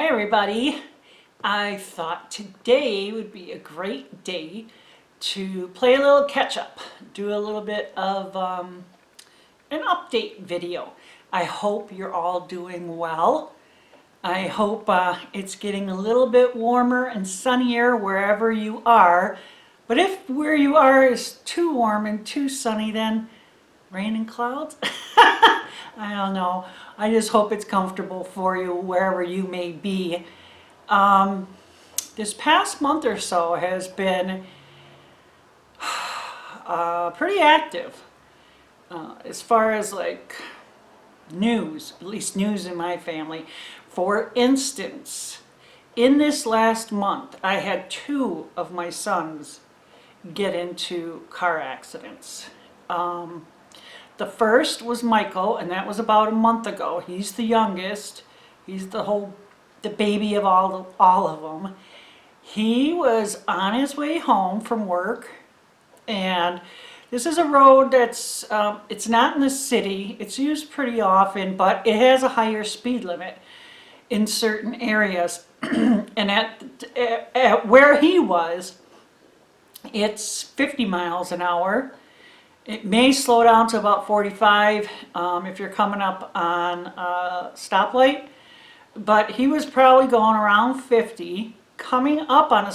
Hi everybody. I thought today would be a great day to play a little catch up, do a little bit of an update video. I hope you're all doing well. I hope it's getting a little bit warmer and sunnier wherever you are. But if where you are is too warm and too sunny, then rain and clouds? I don't know. I just hope it's comfortable for you wherever you may be. This past month or so has been pretty active as far as like news, at least news in my family. For instance, in this last month, I had 2 of my sons get into car accidents. The first was Michael, and that was about a month ago. He's the youngest. He's the baby of all of them. He was on his way home from work, and this is a road that's, it's not in the city. It's used pretty often, but it has a higher speed limit in certain areas. And at where he was, it's 50 miles an hour. It may slow down to about 45 if you're coming up on a stoplight, but he was probably going around 50, coming up on a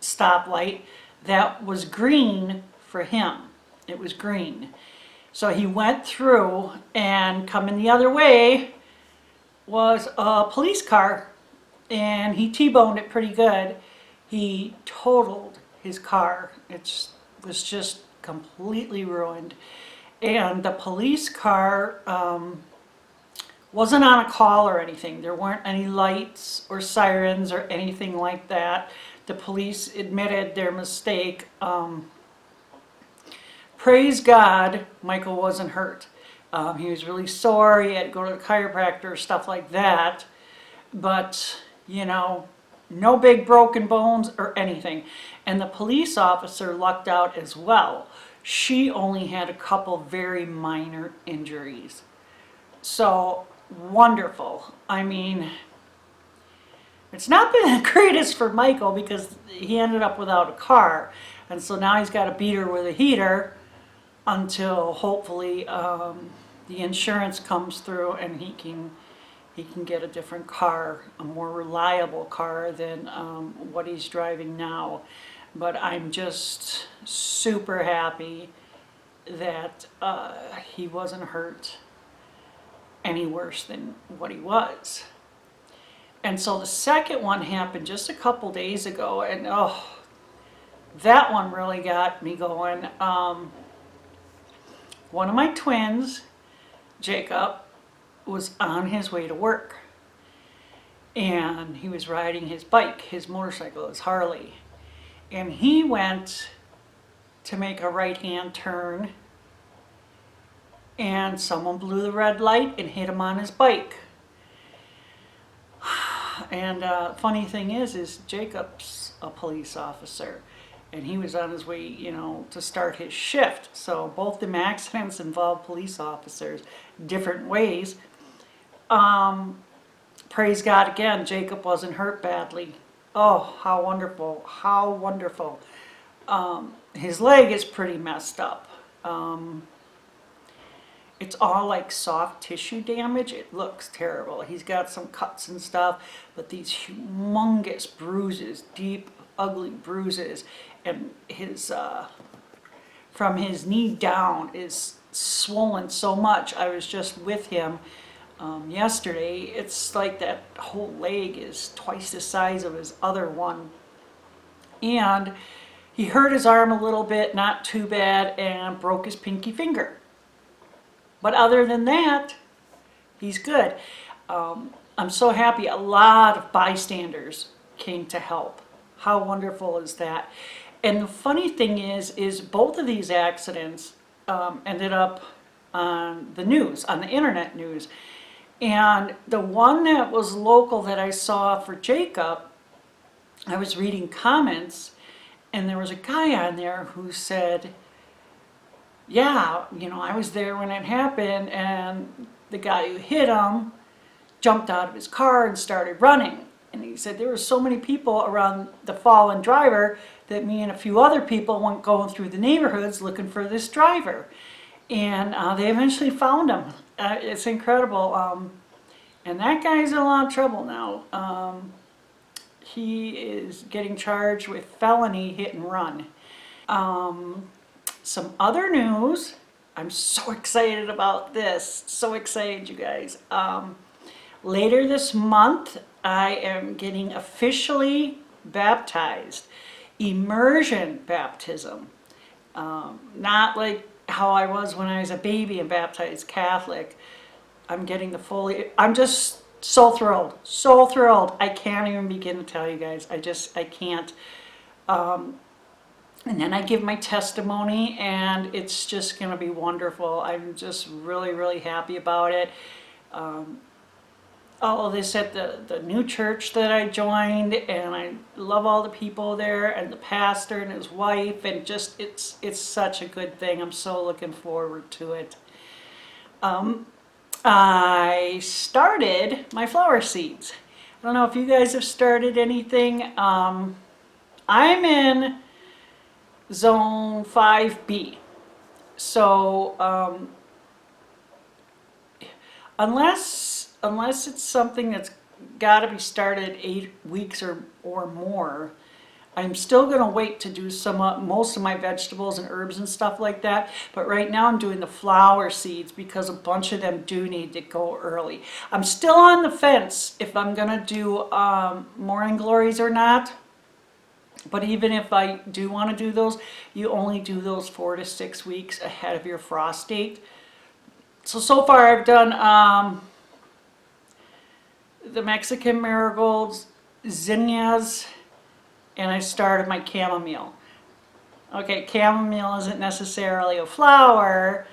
stoplight that was green for him. It was green. So he went through, and coming the other way was a police car, and he T-boned it pretty good. He totaled his car. It was just completely ruined. And the police car wasn't on a call or anything. There weren't any lights or sirens or anything like that. The police admitted their mistake. Praise God, Michael wasn't hurt. He was really sore. He had to go to the chiropractor, stuff like that. But, you know, no big broken bones or anything. And the police officer lucked out as well. She only had a couple very minor injuries. So, wonderful. I mean, it's not been the greatest for Michael because he ended up without a car. And so now he's got a beater with a heater until hopefully the insurance comes through and he can get a different car, a more reliable car than what he's driving now. But I'm just super happy that he wasn't hurt any worse than what he was. And so the second one happened just a couple days ago, and oh, that one really got me going. One of my twins, Jacob, was on his way to work, and he was riding his bike, his motorcycle, his Harley, and he went to make a right-hand turn, and someone blew the red light and hit him on his bike. And funny thing is Jacob's a police officer, and he was on his way, you know, to start his shift. So both them accidents involved police officers, different ways. Praise God again, Jacob wasn't hurt badly. Oh, how wonderful, how wonderful. His leg is pretty messed up. It's all like soft tissue damage. It looks terrible. He's got some cuts and stuff, but these humongous bruises, deep, ugly bruises, and his from his knee down is swollen so much. I was just with him yesterday. It's like that whole leg is twice the size of his other one. And he hurt his arm a little bit, not too bad, and broke his pinky finger. But other than that, he's good. I'm so happy. A lot of bystanders came to help. How wonderful is that? And the funny thing is both of these accidents ended up on the news, on the internet news. And the one that was local that I saw for Jacob, I was reading comments, and there was a guy on there who said, yeah, you know, I was there when it happened, and the guy who hit him jumped out of his car and started running. And he said there were so many people around the fallen driver that me and a few other people went going through the neighborhoods looking for this driver. And they eventually found him. It's incredible. And that guy's in a lot of trouble now. He is getting charged with felony hit and run. Some other news. I'm so excited about this. So excited, you guys. Later this month, I am getting officially baptized. Immersion baptism. Not like how I was when I was a baby and baptized Catholic. I'm getting the fully, I'm just so thrilled, so thrilled. I can't even begin to tell you guys. I can't. And then I give my testimony, and it's just going to be wonderful. I'm just really, really happy about it. All of this at the new church that I joined, and I love all the people there, and the pastor and his wife, and just it's such a good thing. I'm so looking forward to it. I started my flower seeds. I don't know if you guys have started anything. I'm in zone 5B. So unless it's something that's got to be started 8 weeks or more, I'm still going to wait to do most of my vegetables and herbs and stuff like that. But right now I'm doing the flower seeds because a bunch of them do need to go early. I'm still on the fence if I'm going to do morning glories or not. But even if I do want to do those, you only do those 4 to 6 weeks ahead of your frost date. So far I've done the Mexican marigolds, zinnias, and I started my chamomile. Okay, chamomile isn't necessarily a flower,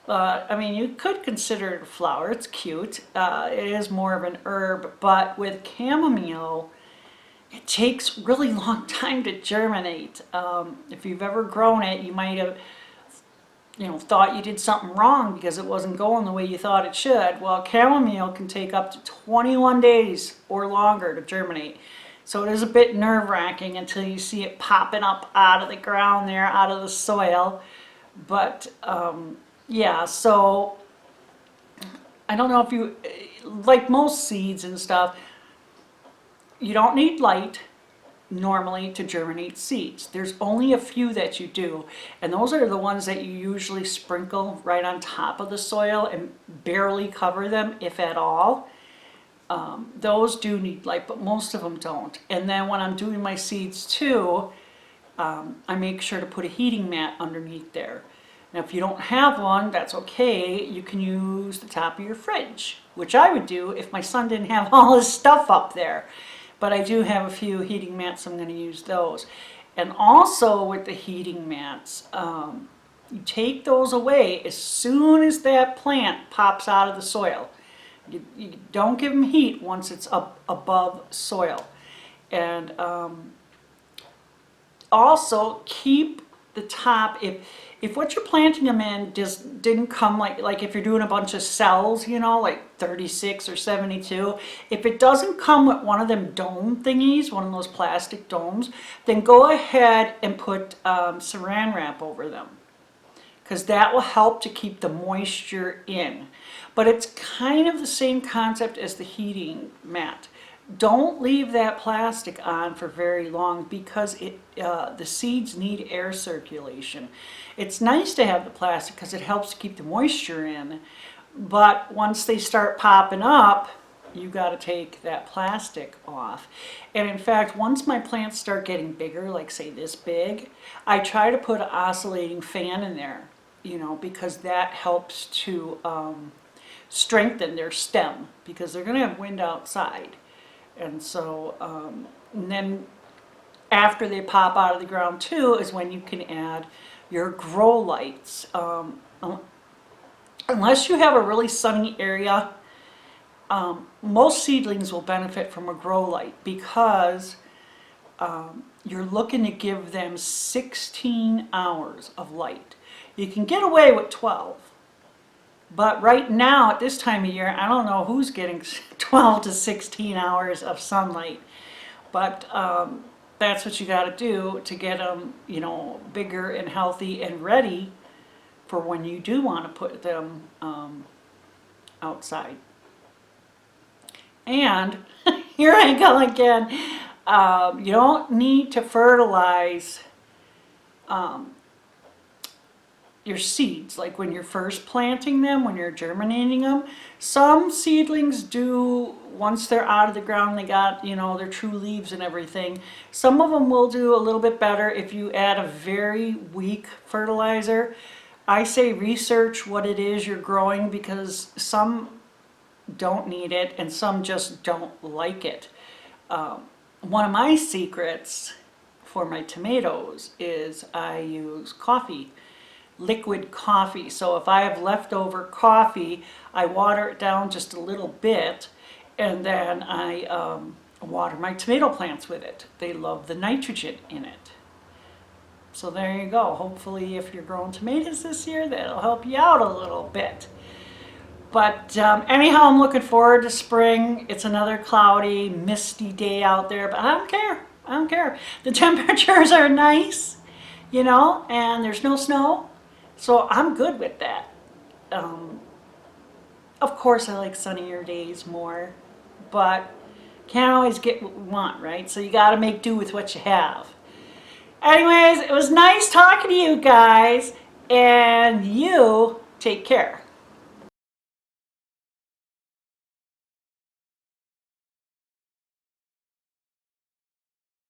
but I mean, you could consider it a flower. It's cute. It is more of an herb, but with chamomile, it takes really long time to germinate. If you've ever grown it, you might have thought you did something wrong because it wasn't going the way you thought it should. Well, chamomile can take up to 21 days or longer to germinate. So it is a bit nerve-wracking until you see it popping up out of the ground there, out of the soil. But yeah, so I don't know if you, like most seeds and stuff, you don't need light normally to germinate seeds. There's only a few that you do, and those are the ones that you usually sprinkle right on top of the soil and barely cover them, if at all. Those do need light, but most of them don't. And then when I'm doing my seeds too, I make sure to put a heating mat underneath there. Now if you don't have one, that's okay. You can use the top of your fridge, which I would do if my son didn't have all his stuff up there. But I do have a few heating mats, so I'm going to use those. And also with the heating mats, you take those away as soon as that plant pops out of the soil. You don't give them heat once it's up above soil. And also keep the top, if what you're planting them in didn't come like if you're doing a bunch of cells, like 36 or 72, if it doesn't come with one of them dome thingies, one of those plastic domes, then go ahead and put saran wrap over them, because that will help to keep the moisture in. But it's kind of the same concept as the heating mat. Don't leave that plastic on for very long because the seeds need air circulation. It's nice to have the plastic because it helps to keep the moisture in, but once they start popping up, you got to take that plastic off. And in fact, once my plants start getting bigger, like say this big, I try to put an oscillating fan in there, because that helps to strengthen their stem, because they're going to have wind outside. And so, and then after they pop out of the ground too, is when you can add your grow lights. Unless you have a really sunny area, most seedlings will benefit from a grow light, because you're looking to give them 16 hours of light. You can get away with 12, But right now, at this time of year, I don't know who's getting 12 to 16 hours of sunlight. But that's what you got to do to get them, you know, bigger and healthy and ready for when you do want to put them outside. And here I go again. You don't need to fertilize your seeds, like when you're first planting them, when you're germinating them. Some seedlings do, once they're out of the ground, they got, you know, their true leaves and everything. Some of them will do a little bit better if you add a very weak fertilizer. I say research what it is you're growing, because some don't need it and some just don't like it. One of my secrets for my tomatoes is I use coffee, liquid coffee. So if I have leftover coffee, I water it down just a little bit, and then I water my tomato plants with it. They love the nitrogen in it. So there you go. Hopefully if you're growing tomatoes this year, that'll help you out a little bit. But anyhow, I'm looking forward to spring. It's another cloudy, misty day out there, but I don't care. I don't care. The temperatures are nice, you know, and there's no snow. So I'm good with that. Of course, I like sunnier days more, but can't always get what we want, right? So you got to make do with what you have. Anyways, it was nice talking to you guys, and you take care.